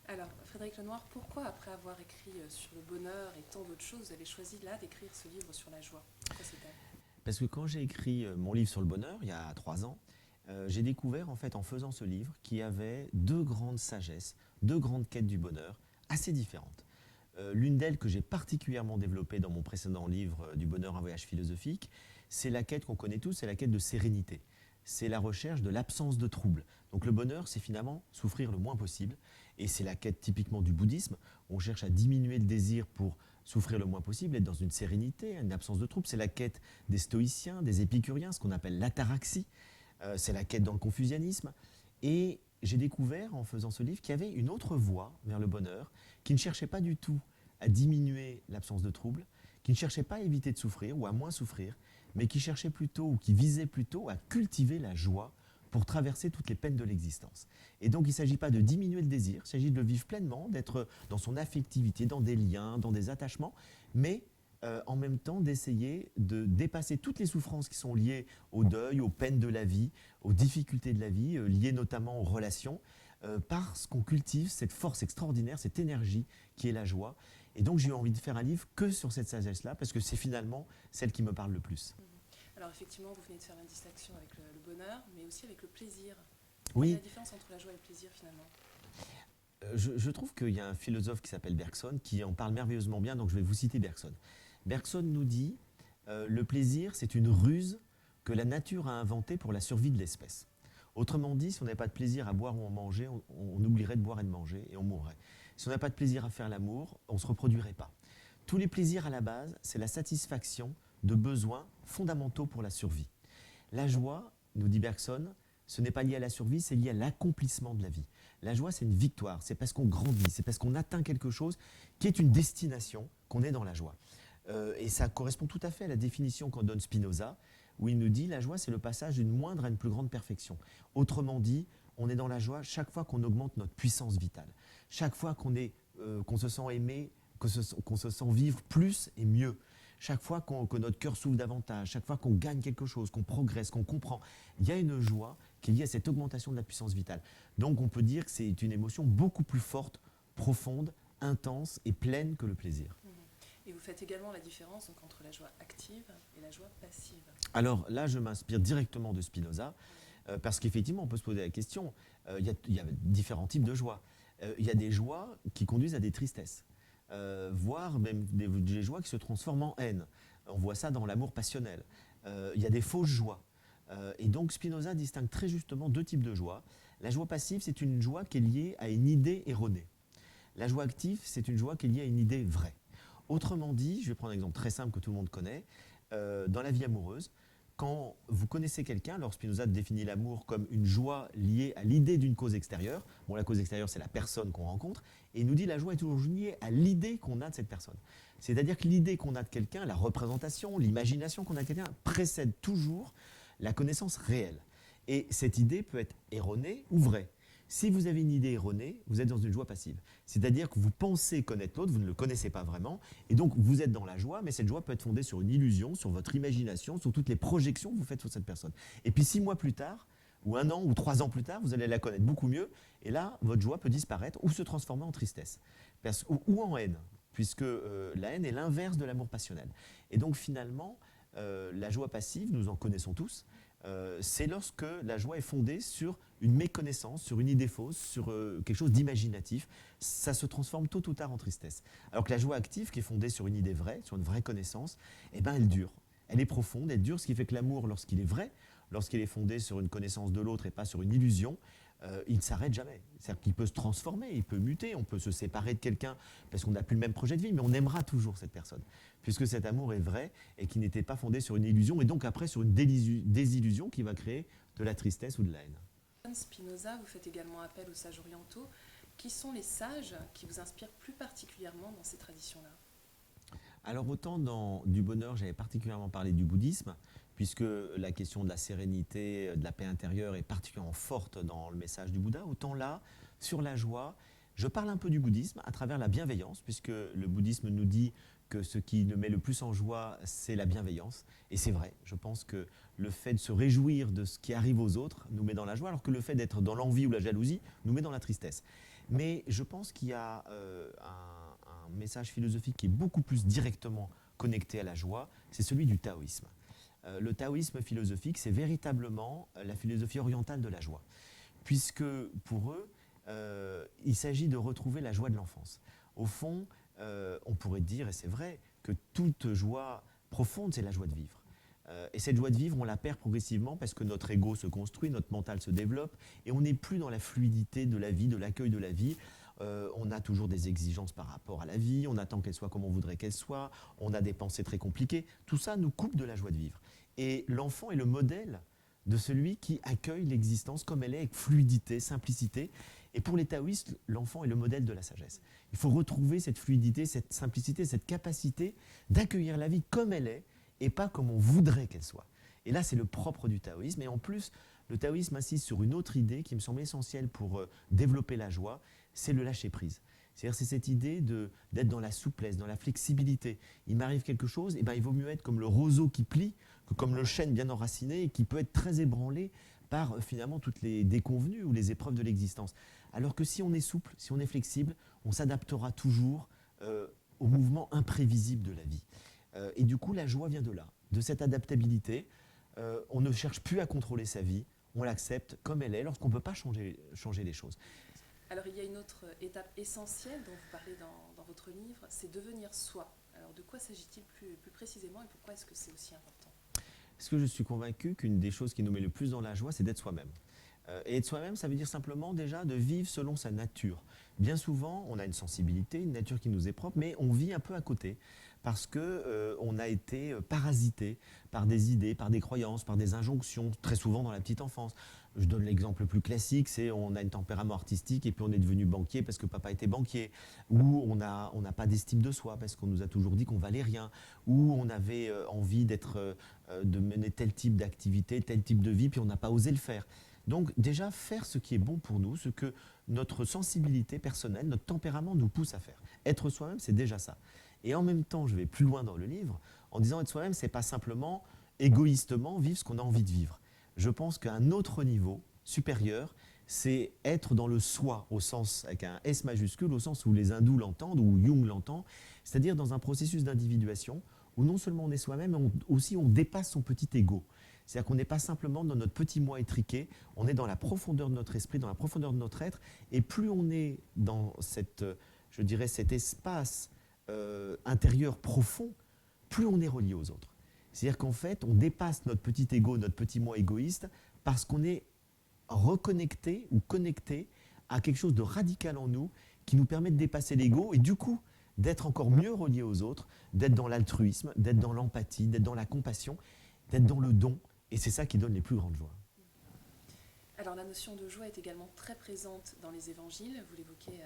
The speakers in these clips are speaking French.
Alors, Frédéric Lenoir, pourquoi après avoir écrit sur le bonheur et tant d'autres choses, vous avez choisi là d'écrire ce livre sur la joie? Pourquoi c'est elle? Parce que quand j'ai écrit mon livre sur le bonheur, il y a 3 ans, j'ai découvert en fait en faisant ce livre qu'il y avait deux grandes sagesses, deux grandes quêtes du bonheur assez différentes. L'une d'elles que j'ai particulièrement développée dans mon précédent livre du bonheur, un voyage philosophique, c'est la quête qu'on connaît tous, c'est la quête de sérénité. C'est la recherche de l'absence de trouble. Donc le bonheur, c'est finalement souffrir le moins possible. Et c'est la quête typiquement du bouddhisme. On cherche à diminuer le désir pour souffrir le moins possible, être dans une sérénité, une absence de trouble. C'est la quête des stoïciens, des épicuriens, ce qu'on appelle l'ataraxie. C'est la quête dans le confucianisme. Et j'ai découvert en faisant ce livre qu'il y avait une autre voie vers le bonheur qui ne cherchait pas du tout à diminuer l'absence de trouble, qui ne cherchait pas à éviter de souffrir ou à moins souffrir, mais qui cherchait plutôt ou qui visait plutôt à cultiver la joie pour traverser toutes les peines de l'existence. Et donc il ne s'agit pas de diminuer le désir, il s'agit de le vivre pleinement, d'être dans son affectivité, dans des liens, dans des attachements, mais en même temps d'essayer de dépasser toutes les souffrances qui sont liées au deuil, aux peines de la vie, aux difficultés de la vie, liées notamment aux relations, parce qu'on cultive cette force extraordinaire, cette énergie qui est la joie. Et donc j'ai eu envie de faire un livre que sur cette sagesse-là, parce que c'est finalement celle qui me parle le plus. Mhm. Alors effectivement, vous venez de faire une distinction avec le bonheur, mais aussi avec le plaisir. Quelle est Oui, la différence entre la joie et le plaisir finalement? je trouve qu'il y a un philosophe qui s'appelle Bergson qui en parle merveilleusement bien, donc je vais vous citer Bergson. Bergson nous dit le plaisir, c'est une ruse que la nature a inventée pour la survie de l'espèce. Autrement dit, si on n'avait pas de plaisir à boire ou à manger, on oublierait de boire et de manger et on mourrait. Si on n'a pas de plaisir à faire l'amour, on ne se reproduirait pas. Tous les plaisirs à la base, c'est la satisfaction de besoins fondamentaux pour la survie. La joie, nous dit Bergson, ce n'est pas lié à la survie, c'est lié à l'accomplissement de la vie. La joie, c'est une victoire, c'est parce qu'on grandit, c'est parce qu'on atteint quelque chose qui est une destination qu'on est dans la joie. Et ça correspond tout à fait à la définition qu'en donne Spinoza, où il nous dit la joie, c'est le passage d'une moindre à une plus grande perfection. Autrement dit, on est dans la joie chaque fois qu'on augmente notre puissance vitale, chaque fois qu'on se sent aimé, qu'on se sent vivre plus et mieux, chaque fois que notre cœur s'ouvre davantage, chaque fois qu'on gagne quelque chose, qu'on progresse, qu'on comprend, il y a une joie qui est liée à cette augmentation de la puissance vitale. Donc on peut dire que c'est une émotion beaucoup plus forte, profonde, intense et pleine que le plaisir. Mhm. Et vous faites également la différence donc, entre la joie active et la joie passive. Alors là, je m'inspire directement de Spinoza, parce qu'effectivement, on peut se poser la question, il y a différents types de joie. Il y a des joies qui conduisent à des tristesses, voire même des joies qui se transforment en haine. On voit ça dans l'amour passionnel. Il y a des fausses joies. Et donc Spinoza distingue très justement deux types de joie. La joie passive, c'est une joie qui est liée à une idée erronée. La joie active, c'est une joie qui est liée à une idée vraie. Autrement dit, je vais prendre un exemple très simple que tout le monde connaît, dans la vie amoureuse, quand vous connaissez quelqu'un, alors Spinoza définit l'amour comme une joie liée à l'idée d'une cause extérieure. Bon, la cause extérieure, c'est la personne qu'on rencontre. Et il nous dit la joie est toujours liée à l'idée qu'on a de cette personne. C'est-à-dire que l'idée qu'on a de quelqu'un, la représentation, l'imagination qu'on a de quelqu'un, précède toujours la connaissance réelle. Et cette idée peut être erronée ou vraie. Si vous avez une idée erronée, vous êtes dans une joie passive. C'est-à-dire que vous pensez connaître l'autre, vous ne le connaissez pas vraiment, et donc vous êtes dans la joie, mais cette joie peut être fondée sur une illusion, sur votre imagination, sur toutes les projections que vous faites sur cette personne. Et puis 6 mois plus tard, ou 1 an, ou 3 ans plus tard, vous allez la connaître beaucoup mieux, et là, votre joie peut disparaître ou se transformer en tristesse, ou en haine, puisque la haine est l'inverse de l'amour passionnel. Et donc finalement, la joie passive, nous en connaissons tous, c'est lorsque la joie est fondée sur une méconnaissance, sur une idée fausse, sur quelque chose d'imaginatif. Ça se transforme tôt ou tard en tristesse. Alors que la joie active, qui est fondée sur une idée vraie, sur une vraie connaissance, eh ben, elle dure. Elle est profonde, elle dure, ce qui fait que l'amour, lorsqu'il est vrai, lorsqu'il est fondé sur une connaissance de l'autre et pas sur une illusion, il ne s'arrête jamais. C'est-à-dire qu'il peut se transformer, il peut muter, on peut se séparer de quelqu'un parce qu'on n'a plus le même projet de vie, mais on aimera toujours cette personne, puisque cet amour est vrai et qui n'était pas fondé sur une illusion, et donc après sur une désillusion qui va créer de la tristesse ou de la haine. Spinoza, vous faites également appel aux sages orientaux. Qui sont les sages qui vous inspirent plus particulièrement dans ces traditions-là? Alors autant dans du bonheur, j'avais particulièrement parlé du bouddhisme, puisque la question de la sérénité, de la paix intérieure est particulièrement forte dans le message du Bouddha, autant là, sur la joie, je parle un peu du bouddhisme à travers la bienveillance, puisque le bouddhisme nous dit que ce qui nous met le plus en joie, c'est la bienveillance. Et c'est vrai, je pense que le fait de se réjouir de ce qui arrive aux autres nous met dans la joie, alors que le fait d'être dans l'envie ou la jalousie nous met dans la tristesse. Mais je pense qu'il y a un message philosophique qui est beaucoup plus directement connecté à la joie, c'est celui du taoïsme. Le taoïsme philosophique, c'est véritablement la philosophie orientale de la joie, puisque pour eux, il s'agit de retrouver la joie de l'enfance. Au fond, on pourrait dire, et c'est vrai, que toute joie profonde, c'est la joie de vivre. Et cette joie de vivre, on la perd progressivement parce que notre ego se construit, notre mental se développe, et on n'est plus dans la fluidité de la vie, de l'accueil de la vie. On a toujours des exigences par rapport à la vie, on attend qu'elle soit comme on voudrait qu'elle soit, on a des pensées très compliquées. Tout ça nous coupe de la joie de vivre. Et l'enfant est le modèle de celui qui accueille l'existence comme elle est, avec fluidité, simplicité. Et pour les taoïstes, l'enfant est le modèle de la sagesse. Il faut retrouver cette fluidité, cette simplicité, cette capacité d'accueillir la vie comme elle est et pas comme on voudrait qu'elle soit. Et là, c'est le propre du taoïsme. Et en plus, le taoïsme insiste sur une autre idée qui me semble essentielle pour développer la joie, c'est le lâcher-prise. C'est-à-dire, c'est cette idée d'être dans la souplesse, dans la flexibilité. Il m'arrive quelque chose, et ben, il vaut mieux être comme le roseau qui plie que comme le chêne bien enraciné et qui peut être très ébranlé par finalement toutes les déconvenues ou les épreuves de l'existence. Alors que si on est souple, si on est flexible, on s'adaptera toujours au mouvement imprévisible de la vie. Et du coup, la joie vient de là, de cette adaptabilité. On ne cherche plus à contrôler sa vie, on l'accepte comme elle est lorsqu'on ne peut pas changer les choses. Alors il y a une autre étape essentielle dont vous parlez dans votre livre, c'est devenir soi. Alors de quoi s'agit-il plus précisément et pourquoi est-ce que c'est aussi important? Parce que je suis convaincu qu'une des choses qui nous met le plus dans la joie, c'est d'être soi-même. Et être soi-même, ça veut dire simplement déjà de vivre selon sa nature. Bien souvent, on a une sensibilité, une nature qui nous est propre, mais on vit un peu à côté parce qu'on a été parasité par des idées, par des croyances, par des injonctions, très souvent dans la petite enfance. Je donne l'exemple le plus classique, c'est on a un tempérament artistique et puis on est devenu banquier parce que papa était banquier, ou on n'a pas d'estime de soi parce qu'on nous a toujours dit qu'on valait rien, ou on avait envie de mener tel type d'activité, tel type de vie, puis on n'a pas osé le faire. Donc déjà, faire ce qui est bon pour nous, ce que notre sensibilité personnelle, notre tempérament nous pousse à faire. Être soi-même, c'est déjà ça. Et en même temps, je vais plus loin dans le livre, en disant être soi-même, c'est pas simplement égoïstement vivre ce qu'on a envie de vivre. Je pense qu'à un autre niveau supérieur, c'est être dans le soi, au sens, avec un S majuscule, au sens où les hindous l'entendent, ou Jung l'entend, c'est-à-dire dans un processus d'individuation où non seulement on est soi-même, mais aussi on dépasse son petit ego. C'est-à-dire qu'on n'est pas simplement dans notre petit moi étriqué, on est dans la profondeur de notre esprit, dans la profondeur de notre être, et plus on est dans je dirais, cet espace intérieur profond, plus on est relié aux autres. C'est-à-dire qu'en fait, on dépasse notre petit ego, notre petit moi égoïste, parce qu'on est reconnecté ou connecté à quelque chose de radical en nous qui nous permet de dépasser l'ego et du coup d'être encore mieux relié aux autres, d'être dans l'altruisme, d'être dans l'empathie, d'être dans la compassion, d'être dans le don. Et c'est ça qui donne les plus grandes joies. Alors la notion de joie est également très présente dans les évangiles, vous l'évoquez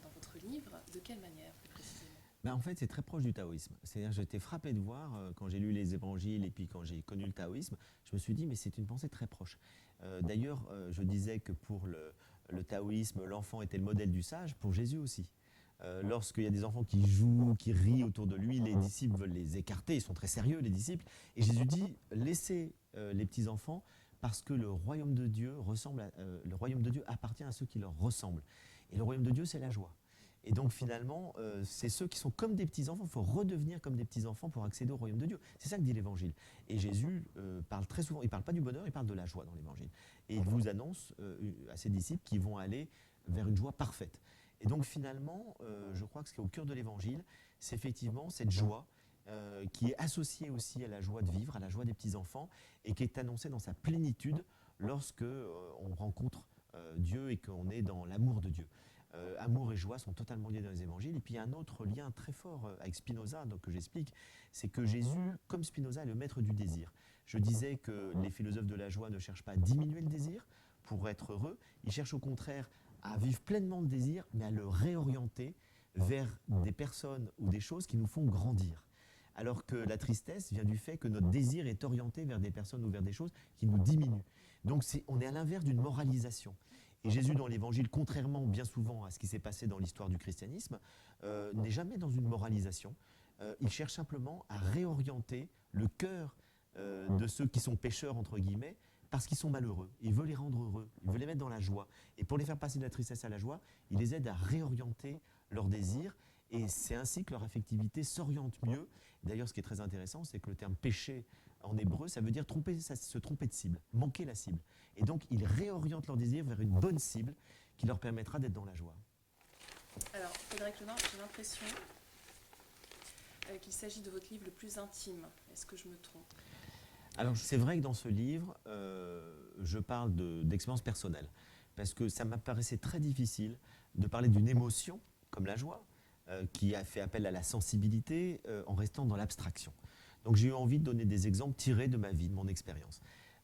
dans votre livre. De quelle manière plus précisément? En fait, c'est très proche du taoïsme. C'est-à-dire, j'étais frappé de voir, quand j'ai lu les évangiles et puis quand j'ai connu le taoïsme, je me suis dit, mais c'est une pensée très proche. D'ailleurs, je disais que pour le taoïsme, l'enfant était le modèle du sage, pour Jésus aussi. Lorsqu'il y a des enfants qui jouent, qui rient autour de lui, les disciples veulent les écarter, ils sont très sérieux, les disciples. Et Jésus dit, laissez les petits-enfants, parce que le royaume de Dieu appartient à ceux qui leur ressemblent. Et le royaume de Dieu, c'est la joie. Et donc finalement, c'est ceux qui sont comme des petits-enfants, il faut redevenir comme des petits-enfants pour accéder au royaume de Dieu. C'est ça que dit l'Évangile. Et Jésus parle très souvent, il ne parle pas du bonheur, il parle de la joie dans l'Évangile. Et il vous annonce à ses disciples qu'ils vont aller vers une joie parfaite. Et donc finalement, je crois que ce qui est au cœur de l'Évangile, c'est effectivement cette joie qui est associée aussi à la joie de vivre, à la joie des petits-enfants, et qui est annoncée dans sa plénitude lorsque on rencontre Dieu et qu'on est dans l'amour de Dieu. Amour et joie sont totalement liés dans les évangiles. Et puis il y a un autre lien très fort avec Spinoza, donc, que j'explique, c'est que Jésus, comme Spinoza, est le maître du désir. Je disais que les philosophes de la joie ne cherchent pas à diminuer le désir pour être heureux, ils cherchent au contraire à vivre pleinement le désir, mais à le réorienter vers des personnes ou des choses qui nous font grandir. Alors que la tristesse vient du fait que notre désir est orienté vers des personnes ou vers des choses qui nous diminuent. Donc on est à l'inverse d'une moralisation. Et Jésus, dans l'Évangile, contrairement bien souvent à ce qui s'est passé dans l'histoire du christianisme, n'est jamais dans une moralisation. Il cherche simplement à réorienter le cœur de ceux qui sont pécheurs, entre guillemets, parce qu'ils sont malheureux. Il veut les rendre heureux, il veut les mettre dans la joie. Et pour les faire passer de la tristesse à la joie, il les aide à réorienter leurs désirs. Et c'est ainsi que leur affectivité s'oriente mieux. D'ailleurs, ce qui est très intéressant, c'est que le terme péché en hébreu, ça veut dire se tromper de cible, manquer la cible. Et donc, ils réorientent leurs désirs vers une bonne cible qui leur permettra d'être dans la joie. Alors, Frédéric Lenard, j'ai l'impression qu'il s'agit de votre livre le plus intime. Est-ce que je me trompe? Alors, c'est vrai que dans ce livre, je parle d'expérience personnelle. Parce que ça m'apparaissait très difficile de parler d'une émotion, comme la joie, qui a fait appel à la sensibilité en restant dans l'abstraction. Donc j'ai eu envie de donner des exemples tirés de ma vie, de mon expérience.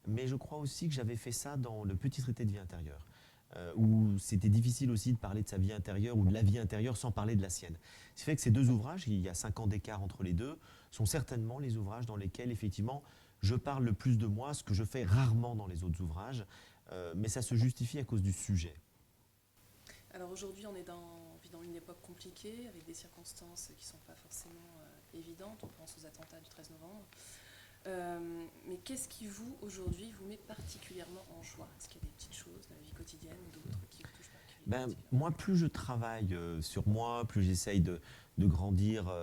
Mais je crois aussi que j'avais fait ça dans le petit traité de vie intérieure, où c'était difficile aussi de parler de sa vie intérieure ou de la vie intérieure sans parler de la sienne. Ce qui fait que ces deux ouvrages, il y a 5 ans d'écart entre les deux, sont certainement les ouvrages dans lesquels effectivement je parle le plus de moi, ce que je fais rarement dans les autres ouvrages, mais ça se justifie à cause du sujet. Alors aujourd'hui, on vit dans une époque compliquée, avec des circonstances qui ne sont pas forcément évidentes. On pense aux attentats du 13 novembre. Mais qu'est-ce qui, vous, aujourd'hui, vous met particulièrement en joie? Est-ce qu'il y a des petites choses de la vie quotidienne ou d'autres qui vous touchent particulièrement? Moi, plus je travaille sur moi, plus j'essaye de grandir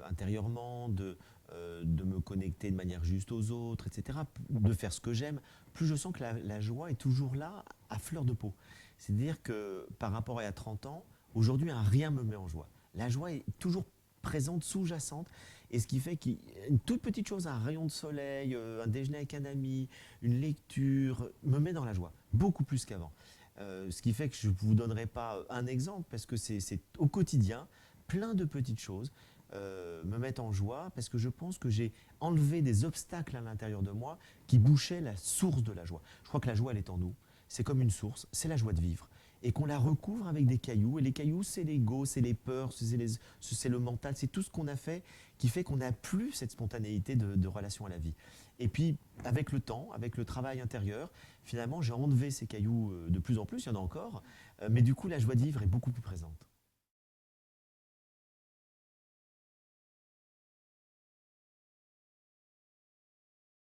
intérieurement, de me connecter de manière juste aux autres, etc., de faire ce que j'aime, plus je sens que la joie est toujours là, à fleur de peau. C'est-à-dire que par rapport à il y a 30 ans, aujourd'hui, rien ne me met en joie. La joie est toujours présente, sous-jacente, et ce qui fait qu'une toute petite chose, un rayon de soleil, un déjeuner avec un ami, une lecture, me met dans la joie, beaucoup plus qu'avant. Ce qui fait que je ne vous donnerai pas un exemple, parce que c'est au quotidien, plein de petites choses me mettent en joie, parce que je pense que j'ai enlevé des obstacles à l'intérieur de moi qui bouchaient la source de la joie. Je crois que la joie, elle est en nous. C'est comme une source, c'est la joie de vivre. Et qu'on la recouvre avec des cailloux. Et les cailloux, c'est l'ego, c'est les peurs, c'est le mental, c'est tout ce qu'on a fait qui fait qu'on n'a plus cette spontanéité de relation à la vie. Et puis, avec le temps, avec le travail intérieur, finalement, j'ai enlevé ces cailloux de plus en plus, il y en a encore, mais du coup, la joie de vivre est beaucoup plus présente.